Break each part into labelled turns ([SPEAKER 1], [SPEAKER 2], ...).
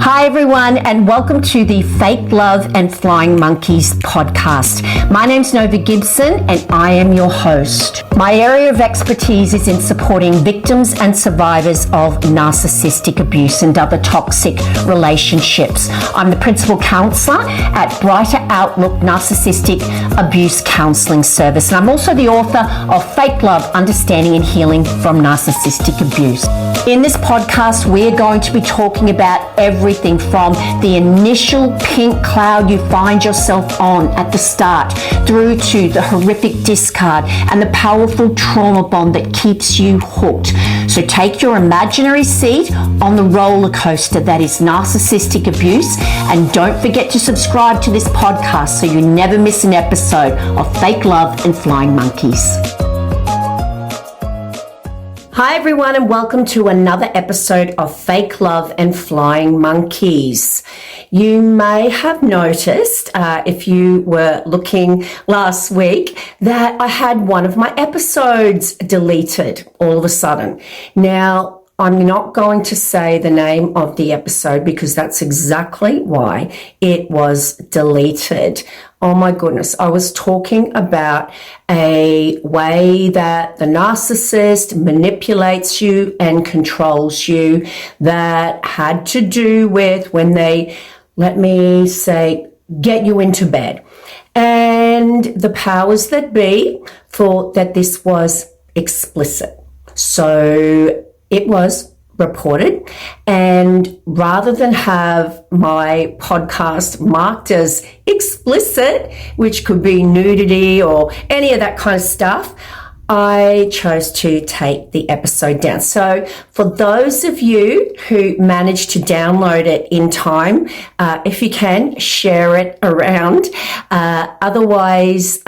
[SPEAKER 1] Hi everyone, and welcome to the Fake Love and Flying Monkeys podcast. My name's Nova Gibson and I am your host. My area of expertise is in supporting victims and survivors of narcissistic abuse and other toxic relationships. I'm the principal counsellor at Brighter Outlook Narcissistic Abuse Counselling Service, and I'm also the author of Fake Love, Understanding and Healing from Narcissistic Abuse. In this podcast, we're going to be talking about everything from the initial pink cloud you find yourself on at the start through to the horrific discard and the powerful trauma bond that keeps you hooked. So take your imaginary seat on the roller coaster that is narcissistic abuse, and don't forget to subscribe to this podcast so you never miss an episode of Fake Love and Flying Monkeys. Hi everyone, and welcome to another episode of Fake Love and Flying Monkeys. You may have noticed, if you were looking last week, that I had one of my episodes deleted all of a sudden. Now, I'm not going to say the name of the episode because that's exactly why it was deleted. Oh my goodness, I was talking about a way that the narcissist manipulates you and controls you that had to do with when they, let me say, get you into bed. And the powers that be thought that this was explicit. So it was reported, and rather than have my podcast marked as explicit, which could be nudity or any of that kind of stuff, I chose to take the episode down. So for those of you who managed to download it in time, if you can, share it around. Otherwise,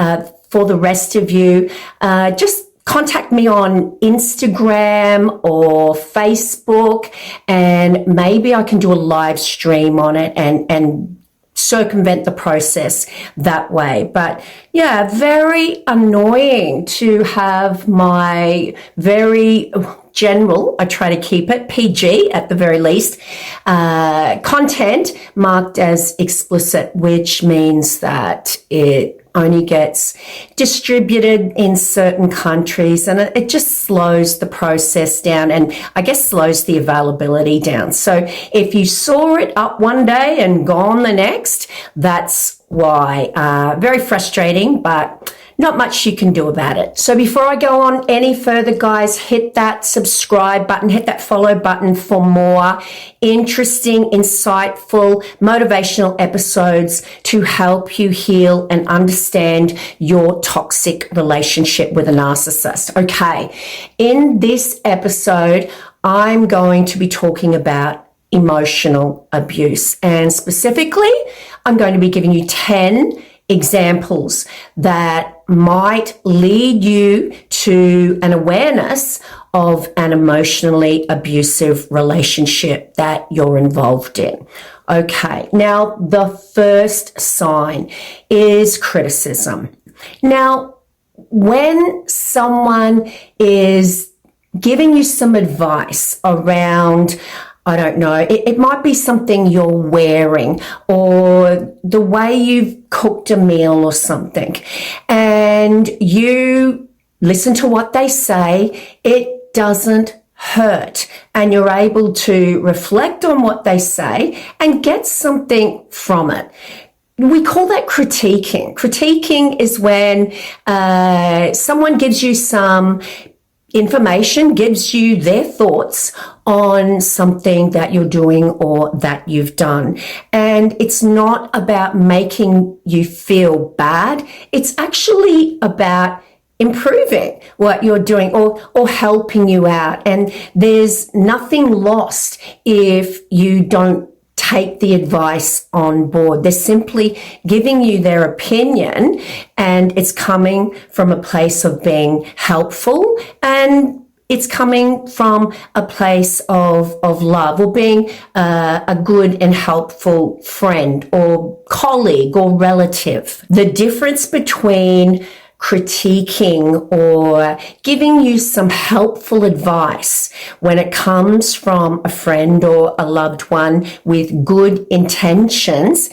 [SPEAKER 1] for the rest of you, just contact me on Instagram or Facebook, and maybe I can do a live stream on it and circumvent the process that way. But yeah, very annoying to have my very general, I try to keep it PG at the very least, content marked as explicit, which means that it only gets distributed in certain countries, and it just slows the process down, and I guess slows the availability down. So if you saw it up one day and gone the next, that's why. Very frustrating, but not much you can do about it. So before I go on any further, guys, hit that subscribe button, hit that follow button for more interesting, insightful, motivational episodes to help you heal and understand your toxic relationship with a narcissist. Okay, in this episode, I'm going to be talking about emotional abuse, and specifically, I'm going to be giving you 10 examples that might lead you to an awareness of an emotionally abusive relationship that you're involved in. Okay, now the first sign is criticism. Now, when someone is giving you some advice around, I don't know, it might be something you're wearing or the way you've cooked a meal or something, and you listen to what they say, it doesn't hurt, and you're able to reflect on what they say and get something from it. We call that critiquing. Critiquing is when someone gives you some information, gives you their thoughts on something that you're doing or that you've done. And it's not about making you feel bad. It's actually about improving what you're doing or helping you out. And there's nothing lost if you don't take the advice on board. They're simply giving you their opinion, and it's coming from a place of being helpful, and it's coming from a place of love, or being a good and helpful friend or colleague or relative. The difference between critiquing or giving you some helpful advice when it comes from a friend or a loved one with good intentions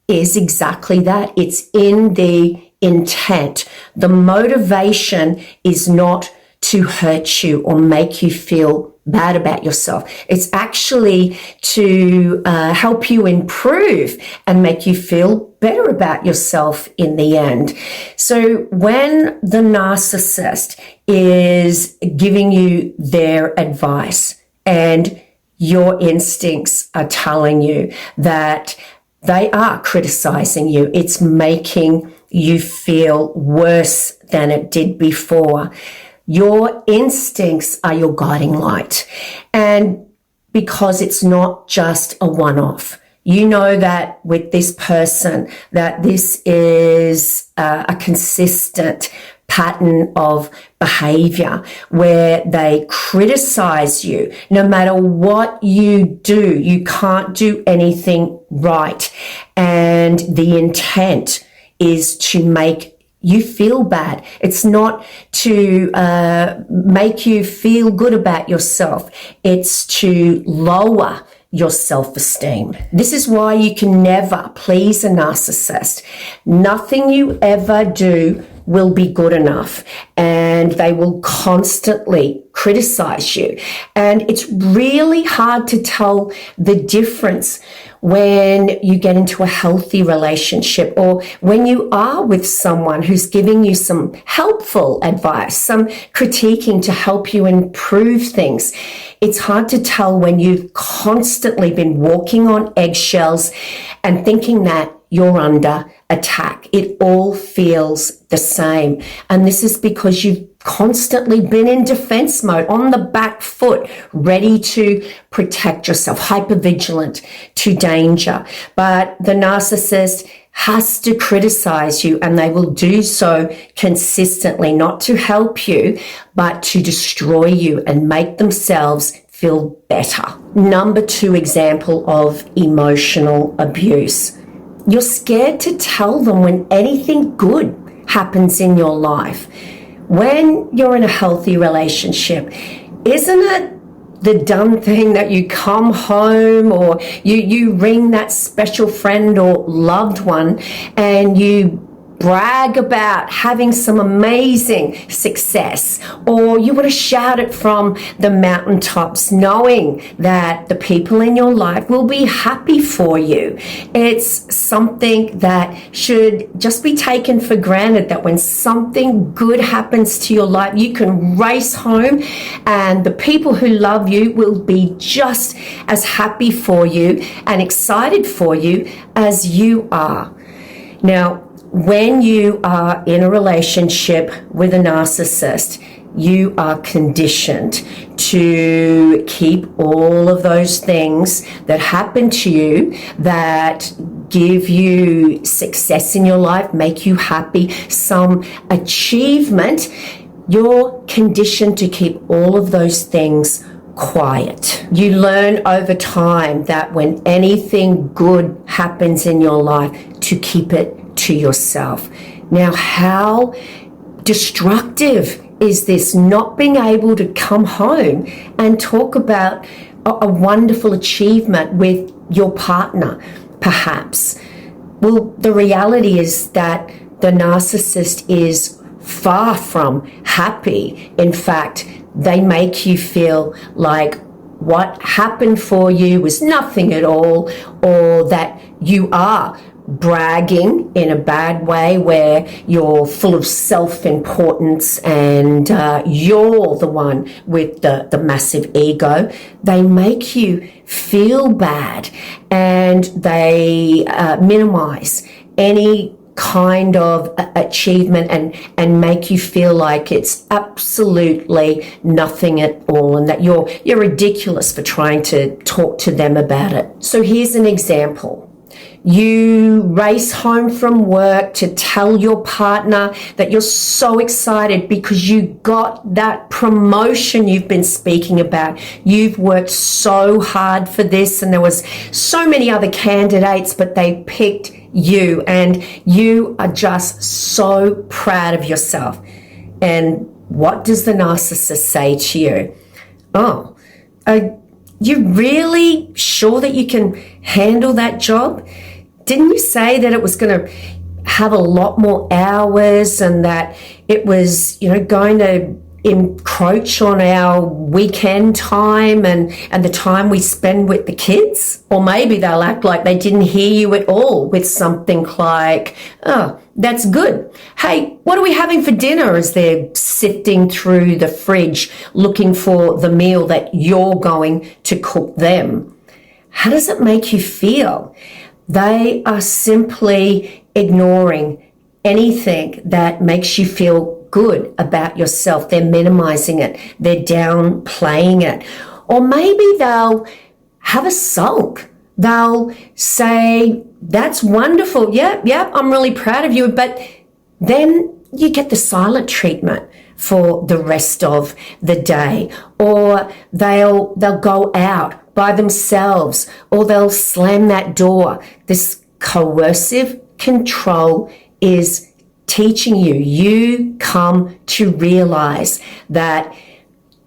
[SPEAKER 1] is exactly that. It's in the intent. The motivation is not to hurt you or make you feel bad about yourself. It's actually to help you improve and make you feel better about yourself in the end. So when the narcissist is giving you their advice and your instincts are telling you that they are criticizing you, it's making you feel worse than it did before. Your instincts are your guiding light. And because it's not just a one-off, you know that with this person, that this is a consistent pattern of behavior where they criticize you. No matter what you do, you can't do anything right. And the intent is to make you feel bad. It's not to make you feel good about yourself. It's to lower your self-esteem. This is why you can never please a narcissist. Nothing you ever do will be good enough, and they will constantly criticize you. And it's really hard to tell the difference when you get into a healthy relationship or when you are with someone who's giving you some helpful advice, some critiquing to help you improve things. It's hard to tell when you've constantly been walking on eggshells and thinking that you're under attack. It all feels the same. And this is because you've constantly been in defense mode, on the back foot, ready to protect yourself, hypervigilant to danger. But the narcissist has to criticize you, and they will do so consistently, not to help you, but to destroy you and make themselves feel better. Number 2 example of emotional abuse. You're scared to tell them when anything good happens in your life. When you're in a healthy relationship, isn't it the done thing that you come home or you ring that special friend or loved one and you brag about having some amazing success, or you want to shout it from the mountaintops knowing that the people in your life will be happy for you. It's something that should just be taken for granted, that when something good happens to your life, you can race home and the people who love you will be just as happy for you and excited for you as you are. Now, when you are in a relationship with a narcissist, you are conditioned to keep all of those things that happen to you that give you success in your life, make you happy, some achievement. You're conditioned to keep all of those things quiet. You learn over time that when anything good happens in your life, to keep it to yourself. Now, how destructive is this, not being able to come home and talk about a wonderful achievement with your partner, perhaps? Well, the reality is that the narcissist is far from happy. In fact, they make you feel like what happened for you was nothing at all, or that you are bragging in a bad way where you're full of self-importance and you're the one with the massive ego. They make you feel bad, and they minimize any kind of achievement and make you feel like it's absolutely nothing at all, and that you're ridiculous for trying to talk to them about it. So here's an example. You race home from work to tell your partner that you're so excited because you got that promotion you've been speaking about. You've worked so hard for this, and there was so many other candidates, but they picked you, and you are just so proud of yourself. And what does the narcissist say to you? Oh, are you really sure that you can handle that job? Didn't you say that it was going to have a lot more hours and that it was, going to encroach on our weekend time and the time we spend with the kids? Or maybe they'll act like they didn't hear you at all with something like, oh, that's good. Hey, what are we having for dinner? As they're sifting through the fridge looking for the meal that you're going to cook them. How does it make you feel? They are simply ignoring anything that makes you feel good about yourself. They're minimizing it. They're downplaying it. Or maybe they'll have a sulk. They'll say, that's wonderful. Yep, I'm really proud of you. But then you get the silent treatment for the rest of the day. Or they'll go out by themselves, or they'll slam that door. This coercive control is teaching you come to realize that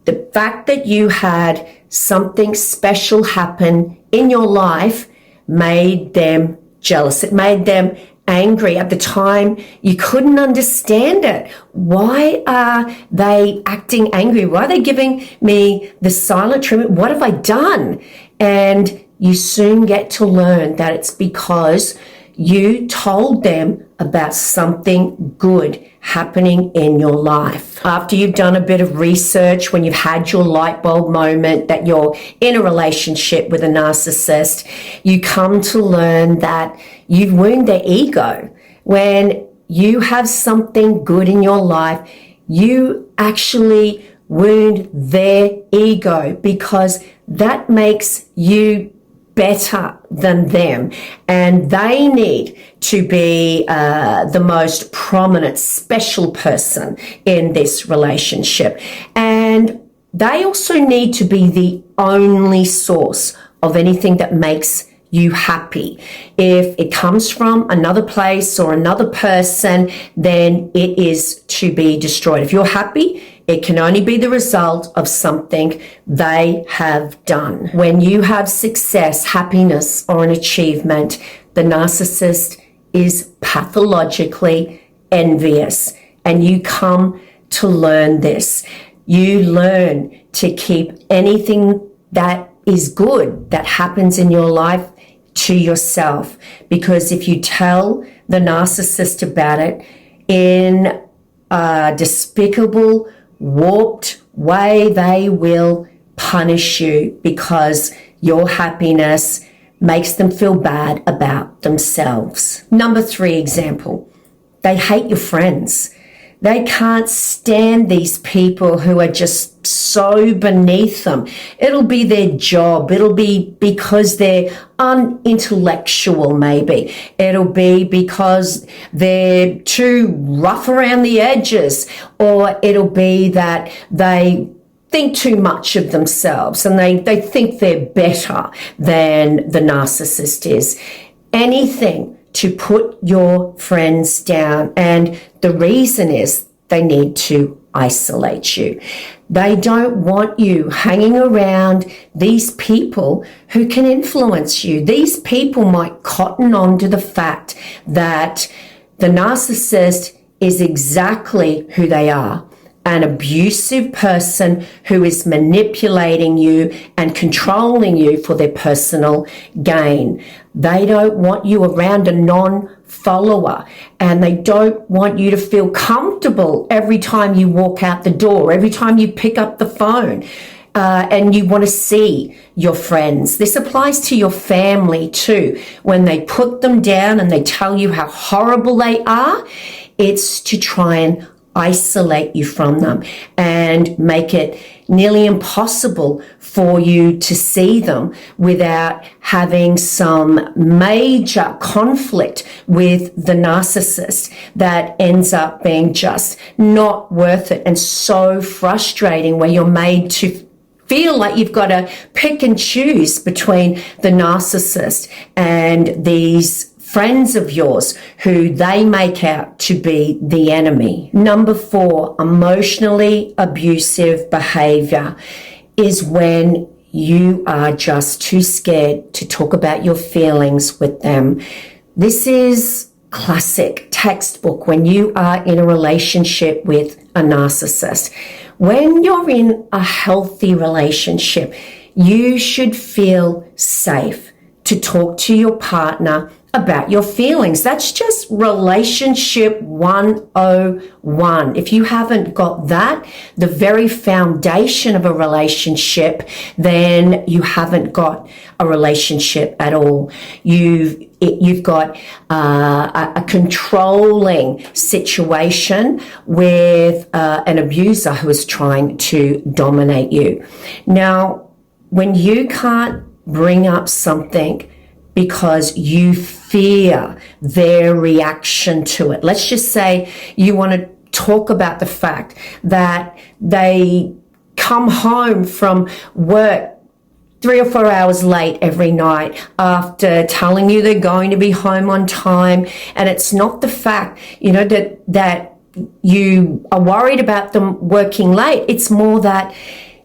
[SPEAKER 1] the fact that you had something special happen in your life made them jealous. It made them angry. At the time, you couldn't understand it. Why are they acting angry? Why are they giving me the silent treatment? What have I done? And you soon get to learn that it's because you told them about something good happening in your life. After you've done a bit of research, when you've had your light bulb moment that you're in a relationship with a narcissist, you come to learn that you've wounded their ego. When you have something good in your life, you actually wound their ego because that makes you better than them, and they need to be the most prominent, special person in this relationship. And they also need to be the only source of anything that makes you happy. If it comes from another place or another person, then it is to be destroyed. If you're happy, it can only be the result of something they have done. When you have success, happiness, or an achievement, the narcissist is pathologically envious. And you come to learn this. You learn to keep anything that is good that happens in your life to yourself. Because if you tell the narcissist about it in a despicable, warped way, they will punish you because your happiness makes them feel bad about themselves. Number 3 example, they hate your friends. They can't stand these people who are just so beneath them. It'll be their job. It'll be because they're unintellectual, maybe. It'll be because they're too rough around the edges. Or it'll be that they think too much of themselves and they think they're better than the narcissist is. Anything to put your friends down. And the reason is they need to isolate you. They don't want you hanging around these people who can influence you. These people might cotton on to the fact that the narcissist is exactly who they are. An abusive person who is manipulating you and controlling you for their personal gain. They don't want you around a non-follower, and they don't want you to feel comfortable every time you walk out the door, every time you pick up the phone. And you want to see your friends. This applies to your family too. When they put them down and they tell you how horrible they are, it's to try and isolate you from them and make it nearly impossible for you to see them without having some major conflict with the narcissist that ends up being just not worth it and so frustrating, where you're made to feel like you've got to pick and choose between the narcissist and these friends of yours who they make out to be the enemy. Number 4, emotionally abusive behavior is when you are just too scared to talk about your feelings with them. This is classic textbook when you are in a relationship with a narcissist. When you're in a healthy relationship, you should feel safe to talk to your partner about your feelings. That's just relationship 101. If you haven't got that, the very foundation of a relationship, then you haven't got a relationship at all. You've got a controlling situation with an abuser who is trying to dominate you. Now, when you can't bring up something because you fear their reaction to it. Let's just say you want to talk about the fact that they come home from work 3 or 4 hours late every night after telling you they're going to be home on time. And it's not the fact, that you are worried about them working late. It's more that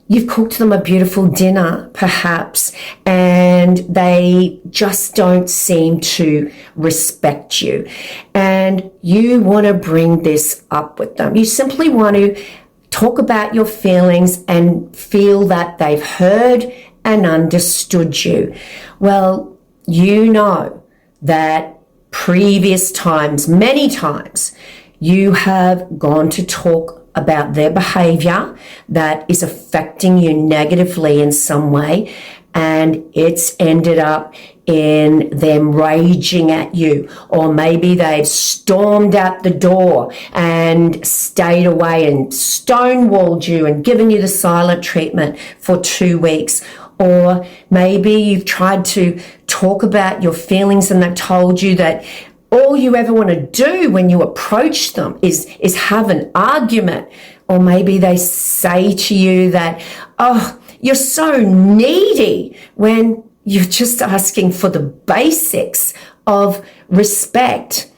[SPEAKER 1] you've cooked them a beautiful dinner, perhaps, and they just don't seem to respect you. And you want to bring this up with them. You simply want to talk about your feelings and feel that they've heard and understood you. Well, you know that previous times, many times, you have gone to talk about their behavior that is affecting you negatively in some way, and it's ended up in them raging at you, or maybe they've stormed out the door and stayed away and stonewalled you and given you the silent treatment for 2 weeks. Or maybe you've tried to talk about your feelings and they've told you that all you ever want to do when you approach them is have an argument. Or maybe they say to you that, oh, you're so needy, when you're just asking for the basics of respect.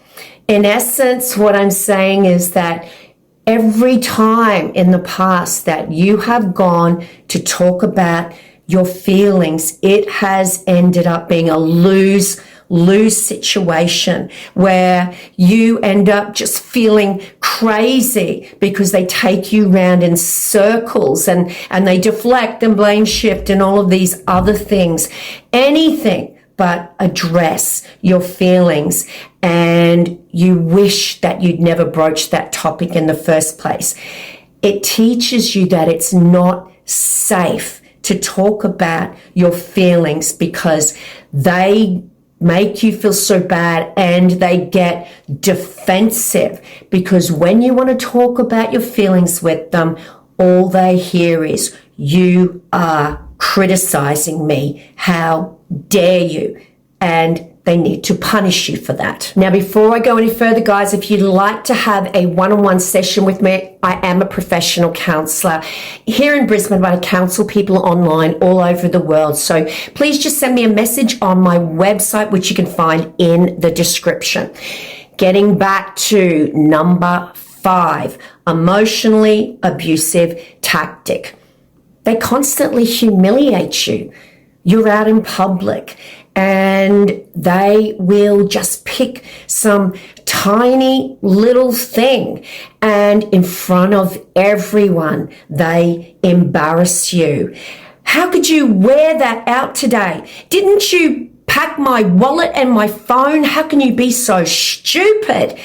[SPEAKER 1] In essence, what I'm saying is that every time in the past that you have gone to talk about your feelings, it has ended up being a lose situation where you end up just feeling crazy because they take you round in circles and they deflect and blame shift and all of these other things. Anything but address your feelings, and you wish that you'd never broached that topic in the first place. It teaches you that it's not safe to talk about your feelings because they make you feel so bad and they get defensive, because when you want to talk about your feelings with them, all they hear is, you are criticizing me. How dare you? And they need to punish you for that. Now, before I go any further, guys, if you'd like to have a one-on-one session with me, I am a professional counselor here in Brisbane, but I counsel people online all over the world. So please just send me a message on my website, which you can find in the description. Getting back to number 5, emotionally abusive tactic. They constantly humiliate you. You're out in public and they will just pick some tiny little thing, and in front of everyone, they embarrass you. How could you wear that out today? Didn't you pack my wallet and my phone? How can you be so stupid?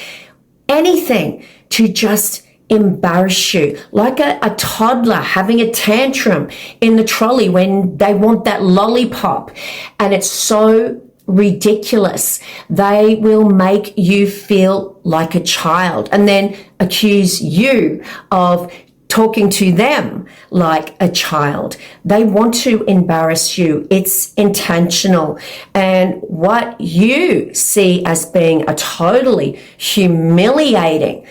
[SPEAKER 1] Anything to just embarrass you, like a toddler having a tantrum in the trolley when they want that lollipop, and it's so ridiculous. They will make you feel like a child and then accuse you of talking to them like a child. They want to embarrass you. It's intentional. And what you see as being a totally humiliating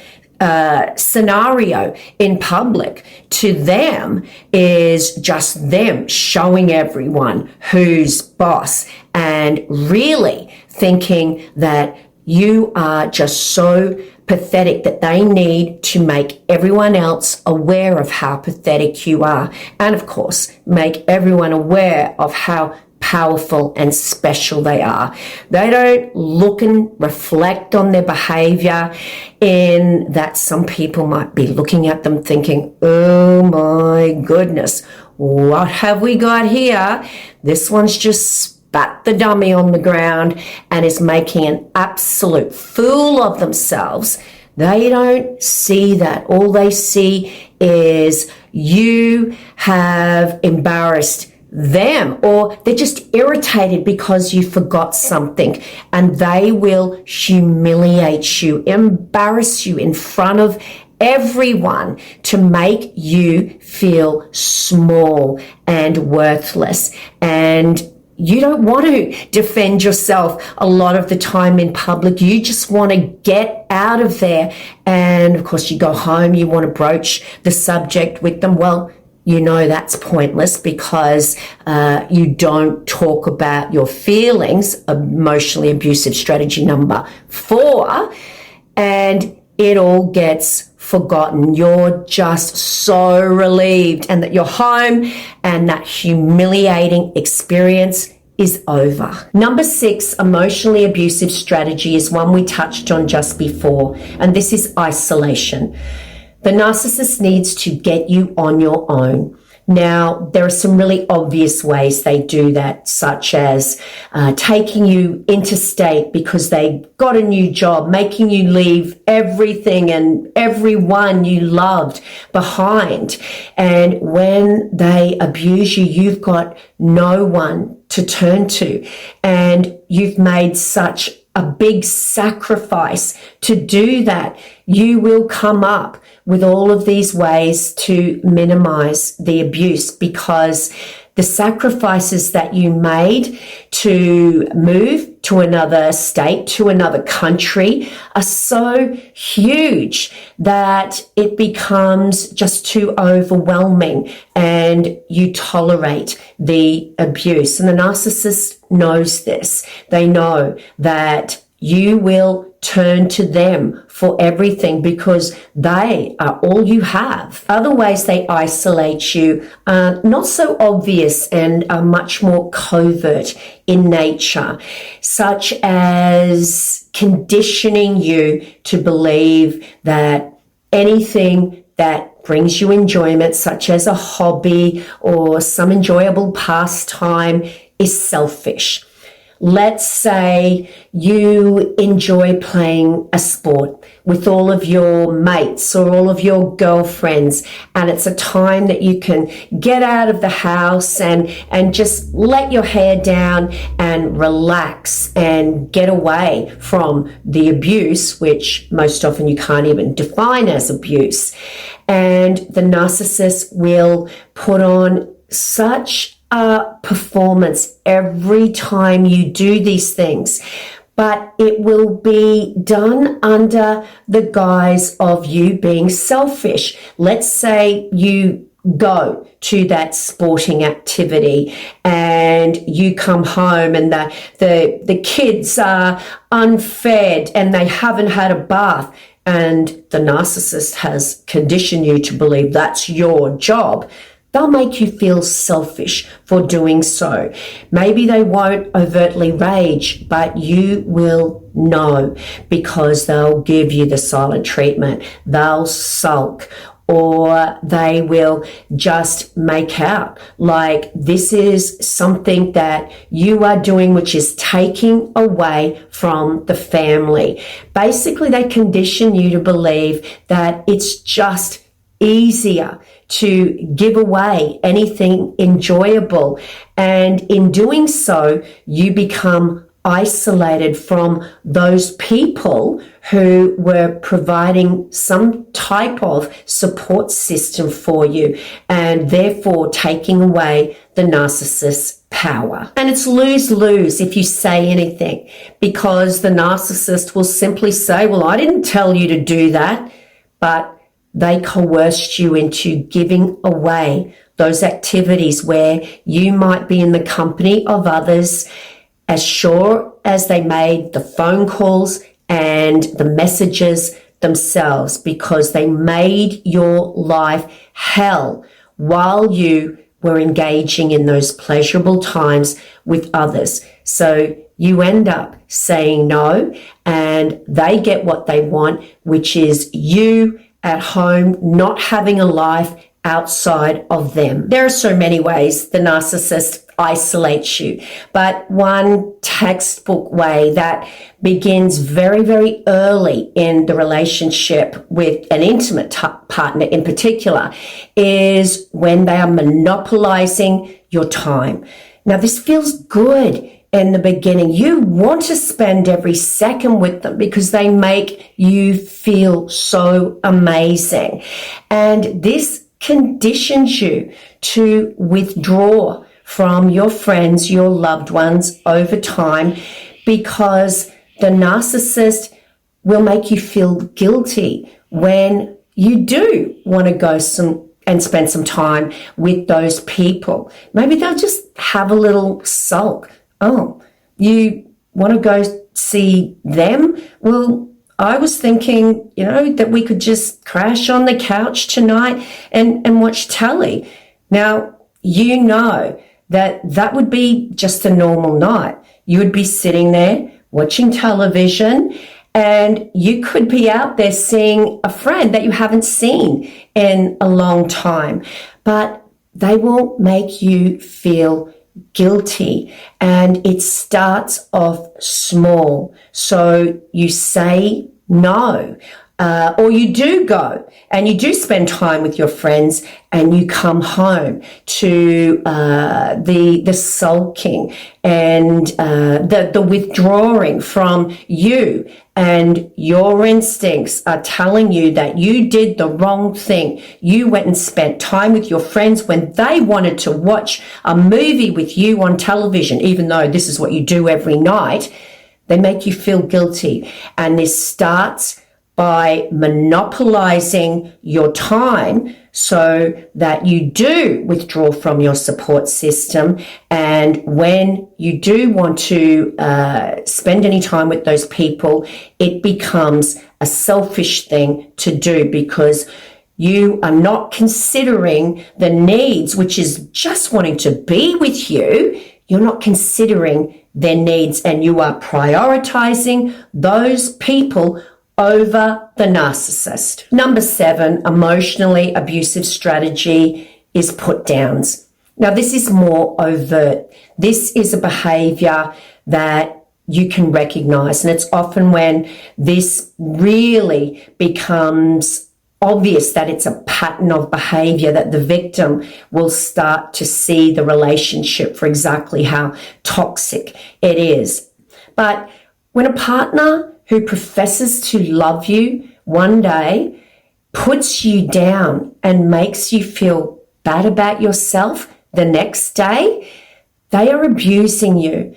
[SPEAKER 1] scenario in public, to them is just them showing everyone who's boss and really thinking that you are just so pathetic that they need to make everyone else aware of how pathetic you are. And of course, make everyone aware of how powerful and special they are. They don't look and reflect on their behavior in that some people might be looking at them thinking, oh my goodness, what have we got here? This one's just spat the dummy on the ground and is making an absolute fool of themselves. They don't see that. All they see is you have embarrassed them, or they're just irritated because you forgot something, and they will humiliate you, embarrass you in front of everyone to make you feel small and worthless. And you don't want to defend yourself a lot of the time in public. You just want to get out of there. And of course, you go home, you want to broach the subject with them. Well, you know that's pointless because you don't talk about your feelings. Emotionally abusive strategy number 4, and it all gets forgotten. You're just so relieved and that you're home and that humiliating experience is over. Number 6, emotionally abusive strategy is one we touched on just before, and this is isolation. The narcissist needs to get you on your own. Now, there are some really obvious ways they do that, such as taking you interstate because they got a new job, making you leave everything and everyone you loved behind. And when they abuse you, you've got no one to turn to. And you've made such a big sacrifice to do that. You will come up with all of these ways to minimize the abuse because the sacrifices that you made to move to another state, to another country are so huge that it becomes just too overwhelming and you tolerate the abuse. And the narcissist knows this. They know that you will turn to them for everything because they are all you have. Other ways they isolate you are not so obvious and are much more covert in nature, such as conditioning you to believe that anything that brings you enjoyment, such as a hobby or some enjoyable pastime, is selfish. Let's say you enjoy playing a sport with all of your mates or all of your girlfriends, and it's a time that you can get out of the house and just let your hair down and relax and get away from the abuse, which most often you can't even define as abuse. And the narcissist will put on such a performance every time you do these things, but it will be done under the guise of you being selfish. Let's say you go to that sporting activity and you come home and the kids are unfed and they haven't had a bath, and the narcissist has conditioned you to believe that's your job. They'll make you feel selfish for doing so. Maybe they won't overtly rage, but you will know because they'll give you the silent treatment. They'll sulk, or they will just make out like this is something that you are doing, which is taking away from the family. Basically, they condition you to believe that it's just easier to give away anything enjoyable. And in doing so, you become isolated from those people who were providing some type of support system for you, and therefore taking away the narcissist's power. And it's lose-lose if you say anything, because the narcissist will simply say, well, I didn't tell you to do that, but they coerced you into giving away those activities where you might be in the company of others as sure as they made the phone calls and the messages themselves, because they made your life hell while you were engaging in those pleasurable times with others. So you end up saying no, and they get what they want, which is you at home not having a life outside of them. There are so many ways the narcissist isolates you, but one textbook way that begins very, very early in the relationship with an intimate partner in particular is when they are monopolizing your time. Now, this feels good in the beginning. You want to spend every second with them because they make you feel so amazing. And this conditions you to withdraw from your friends, your loved ones over time, because the narcissist will make you feel guilty when you do want to go and spend some time with those people. Maybe they'll just have a little sulk. Oh, you want to go see them? Well, I was thinking, that we could just crash on the couch tonight and watch telly. Now, that would be just a normal night. You would be sitting there watching television, and you could be out there seeing a friend that you haven't seen in a long time. But they will make you feel guilty, and it starts off small. So you say no, or you do go and you do spend time with your friends, and you come home to the sulking and the withdrawing from you, and your instincts are telling you that you did the wrong thing. You went and spent time with your friends when they wanted to watch a movie with you on television, even though this is what you do every night. They make you feel guilty, and this starts by monopolizing your time so that you do withdraw from your support system. And when you do want to spend any time with those people, it becomes a selfish thing to do, because you are not considering the needs, which is just wanting to be with you. You're not considering their needs, and you are prioritizing those people over the narcissist. Number 7, emotionally abusive strategy is put downs. Now, this is more overt. This is a behavior that you can recognize, and it's often when this really becomes obvious that it's a pattern of behavior that the victim will start to see the relationship for exactly how toxic it is. But when a partner who professes to love you one day puts you down and makes you feel bad about yourself the next day, they are abusing you.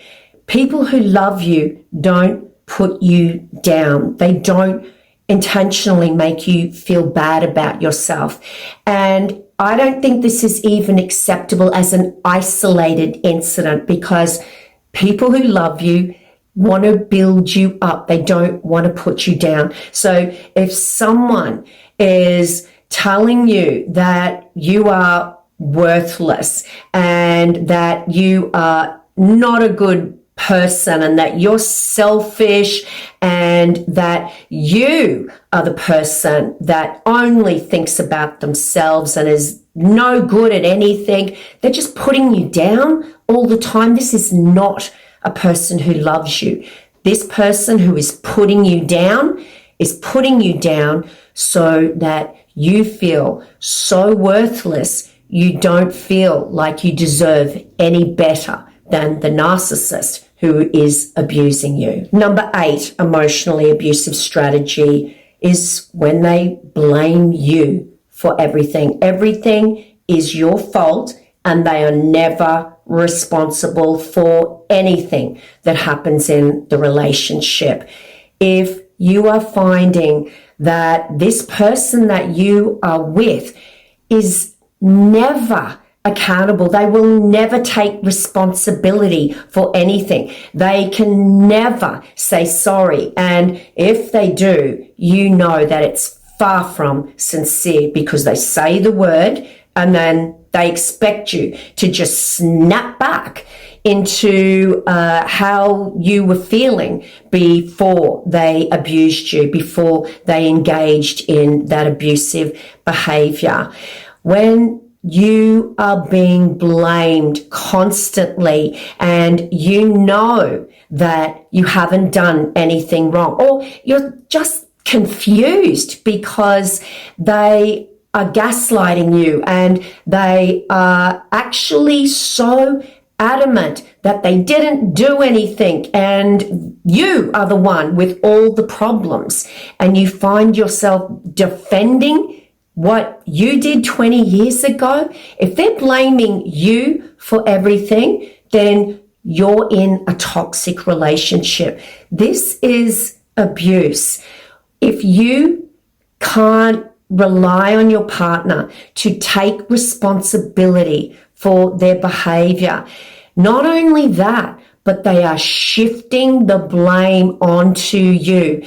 [SPEAKER 1] People who love you don't put you down. They don't intentionally make you feel bad about yourself. And I don't think this is even acceptable as an isolated incident, because people who love you want to build you up. They don't want to put you down. So if someone is telling you that you are worthless and that you are not a good person and that you're selfish and that you are the person that only thinks about themselves and is no good at anything, they're just putting you down all the time. This is not a person who loves you. This person who is putting you down is putting you down so that you feel so worthless, you don't feel like you deserve any better than the narcissist who is abusing you. Number 8, emotionally abusive strategy is when they blame you for everything. Everything is your fault, and they are never responsible for anything that happens in the relationship. If you are finding that this person that you are with is never accountable. They will never take responsibility for anything. They can never say sorry. And if they do, you know that it's far from sincere, because they say the word and then they expect you to just snap back into how you were feeling before they abused you, before they engaged in that abusive behavior. When you are being blamed constantly and you know that you haven't done anything wrong, or you're just confused because they are gaslighting you and they are actually so adamant that they didn't do anything and you are the one with all the problems, and you find yourself defending what you did 20 years ago. If they're blaming you for everything, then you're in a toxic relationship. This is abuse. If you can't rely on your partner to take responsibility for their behavior, not only that, but they are shifting the blame onto you.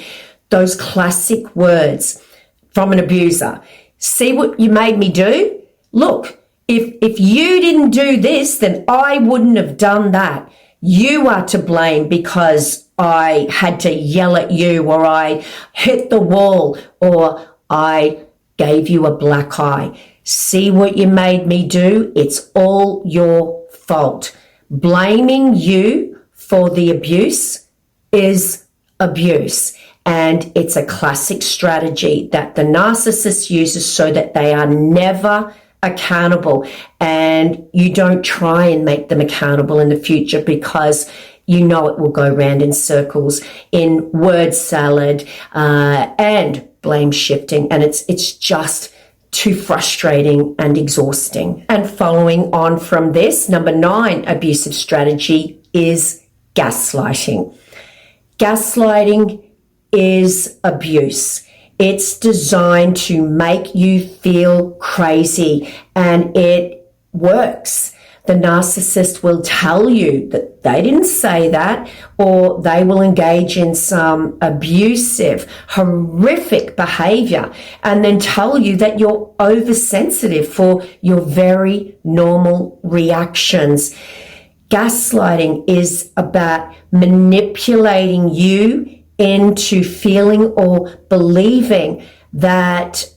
[SPEAKER 1] Those classic words from an abuser. See what you made me do? Look, if you didn't do this, then I wouldn't have done that. You are to blame because I had to yell at you, or I hit the wall, or I gave you a black eye. See what you made me do? It's all your fault. Blaming you for the abuse is abuse. And it's a classic strategy that the narcissist uses so that they are never accountable. And you don't try and make them accountable in the future, because you know it will go round in circles in word salad and blame shifting. And it's just too frustrating and exhausting. And following on from this, number 9 abusive strategy is gaslighting. Gaslighting is abuse. It's designed to make you feel crazy, and it works. The narcissist will tell you that they didn't say that, or they will engage in some abusive, horrific behavior and then tell you that you're oversensitive for your very normal reactions. Gaslighting is about manipulating you into feeling or believing that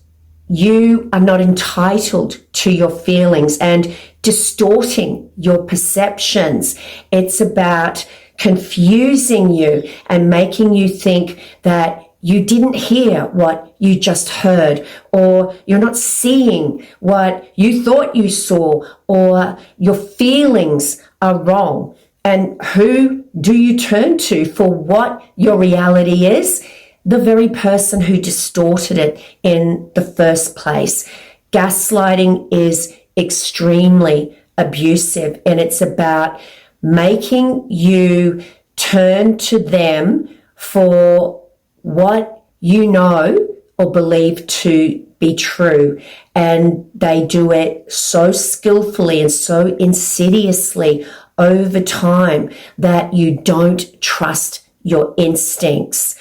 [SPEAKER 1] you are not entitled to your feelings and distorting your perceptions. It's about confusing you and making you think that you didn't hear what you just heard, or you're not seeing what you thought you saw, or your feelings are wrong. And who do you turn to for what your reality is? The very person who distorted it in the first place. Gaslighting is extremely abusive, and it's about making you turn to them for what you know or believe to be true. And they do it so skillfully and so insidiously over time that you don't trust your instincts.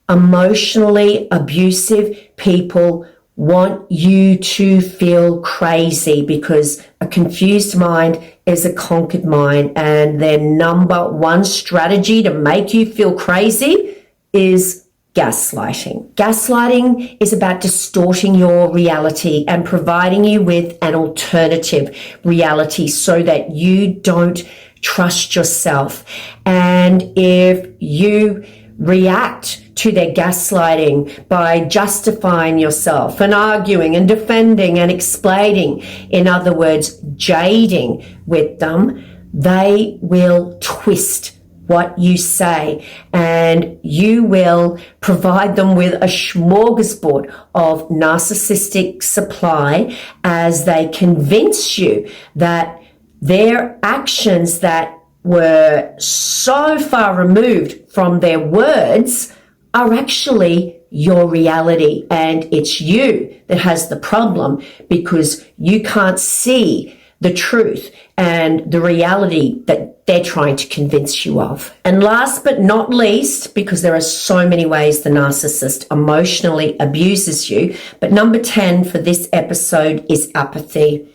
[SPEAKER 1] Emotionally abusive people want you to feel crazy, because a confused mind is a conquered mind, and their number 1 strategy to make you feel crazy is gaslighting. Gaslighting is about distorting your reality and providing you with an alternative reality so that you don't trust yourself. And if you react to their gaslighting by justifying yourself and arguing and defending and explaining, in other words, jading with them, they will twist what you say, and you will provide them with a smorgasbord of narcissistic supply as they convince you that their actions that were so far removed from their words are actually your reality, and it's you that has the problem because you can't see the truth and the reality that they're trying to convince you of. And last but not least, because there are so many ways the narcissist emotionally abuses you, but number 10 for this episode is apathy.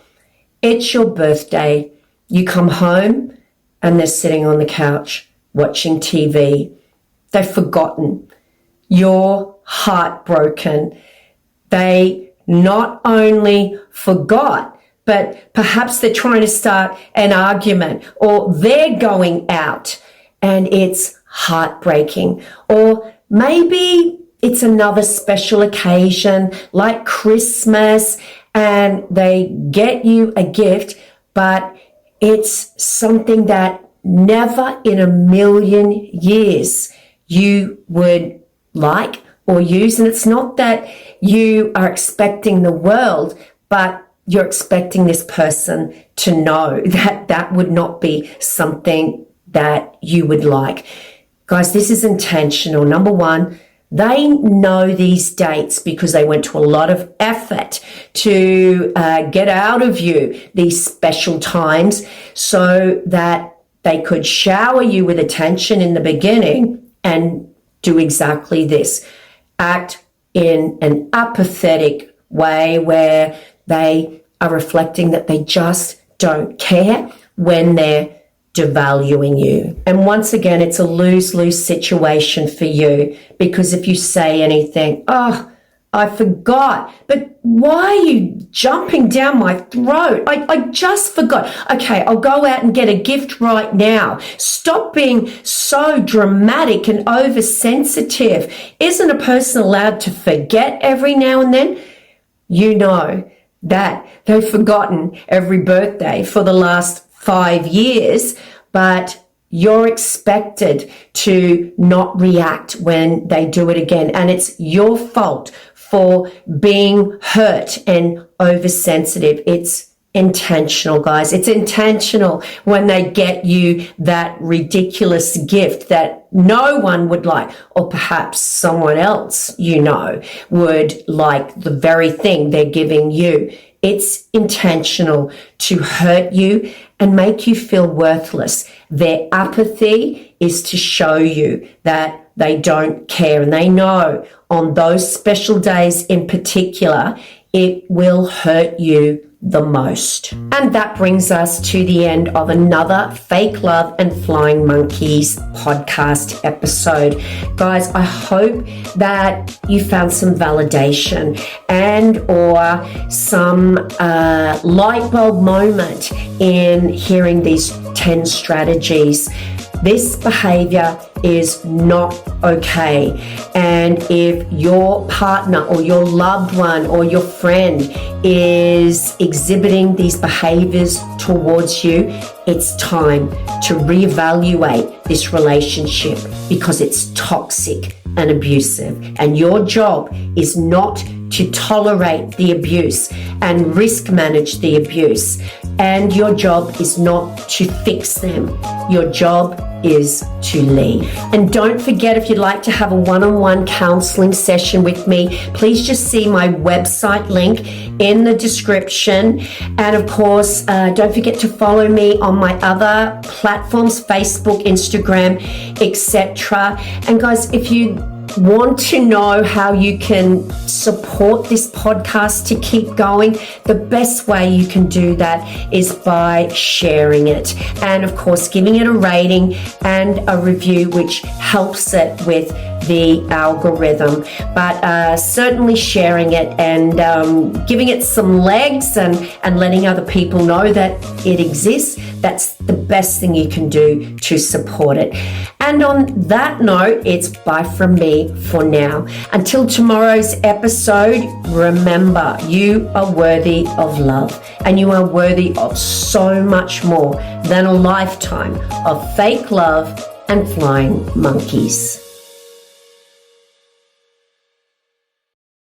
[SPEAKER 1] It's your birthday. You come home and they're sitting on the couch watching TV. They've forgotten. You're heartbroken. They not only forgot, but perhaps they're trying to start an argument, or they're going out and it's heartbreaking. Or maybe it's another special occasion like Christmas and they get you a gift, but it's something that never in a million years you would like or use. And it's not that you are expecting the world, but you're expecting this person to know that that would not be something that you would like. Guys, this is intentional. Number one, they know these dates because they went to a lot of effort to get out of you these special times so that they could shower you with attention in the beginning and do exactly this. Act in an apathetic way where they are reflecting that they just don't care when they're devaluing you. And once again, it's a lose-lose situation for you, because if you say anything, oh, I forgot, but why are you jumping down my throat? I just forgot. Okay, I'll go out and get a gift right now. Stop being so dramatic and oversensitive. Isn't a person allowed to forget every now and then? You know that they've forgotten every birthday for the last 5 years, but you're expected to not react when they do it again. And it's your fault for being hurt and oversensitive. It's intentional, guys. It's intentional when they get you that ridiculous gift that no one would like, or perhaps someone else you know would like the very thing they're giving you. It's intentional to hurt you and make you feel worthless. Their apathy is to show you that they don't care, and they know on those special days in particular, it will hurt you the most. And that brings us to the end of another Fake Love and Flying Monkeys podcast episode. Guys, I hope that you found some validation and or some light bulb moment in hearing these 10 strategies. This behavior is not okay. And if your partner or your loved one or your friend is exhibiting these behaviors towards you, it's time to reevaluate this relationship because it's toxic and abusive. And your job is not to tolerate the abuse and risk manage the abuse. And your job is not to fix them. Your job is to leave. And don't forget, if you'd like to have a one-on-one counseling session with me, please just see my website link in the description. And of course, don't forget to follow me on my other platforms, Facebook, Instagram, etc. And guys, if you want to know how you can support this podcast to keep going, the best way you can do that is by sharing it, and of course giving it a rating and a review, which helps it with the algorithm. But certainly sharing it and giving it some legs and letting other people know that it exists, that's the best thing you can do to support it. And on that note, it's bye from me for now. Until tomorrow's episode, remember, you are worthy of love, and you are worthy of so much more than a lifetime of fake love and flying monkeys.